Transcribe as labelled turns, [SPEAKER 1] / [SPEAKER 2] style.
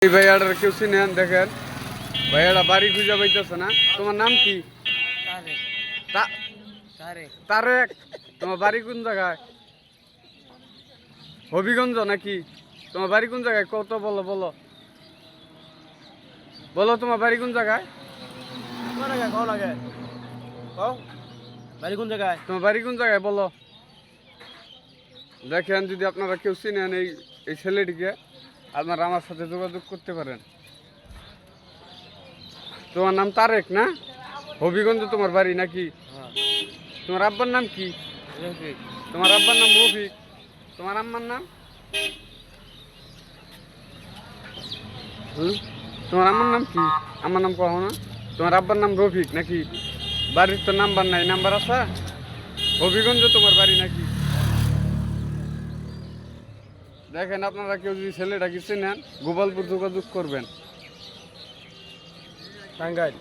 [SPEAKER 1] এই ভাইয়াটার কেউ চিনেন দেখেন, ভাইয়াটা বাড়ি খুঁজে পাইতেছে না। তোমার নাম কি? তারেক। তোমার বাড়ি কোন জায়গায়? হবিগঞ্জ নাকি? তোমার বাড়ি কোন জায়গায় কত বলো বলো বলো, তোমার বাড়ি কোন জায়গায়?
[SPEAKER 2] বাড়ি কোন জায়গায়?
[SPEAKER 1] তোমার বাড়ি কোন জায়গায় বলো। দেখেন, যদি আপনারা কেউ চিনেন এই এই ছেলেটিকে, আপনারা আমার সাথে যোগাযোগ করতে পারেন। তোমার নাম তারেক না? হবিগঞ্জ তোমার বাড়ি নাকি? তোমার আব্বার নাম কি? তোমার আব্বার নাম রফিক। তোমার আম্মার নাম? তোমার আম্মার নাম কি? আমার নাম কহ না। তোমার আব্বার নাম রফিক নাকি? বাড়ির তো নাম্বার নাই, নাম্বার আছে? হবিগঞ্জ তোমার বাড়ি নাকি? দেখেন, আপনারা কেউ যদি ছেলেটাকে চেনেন, গোপালপুর যোগাযোগ করবেন।
[SPEAKER 2] টাঙ্গাইল।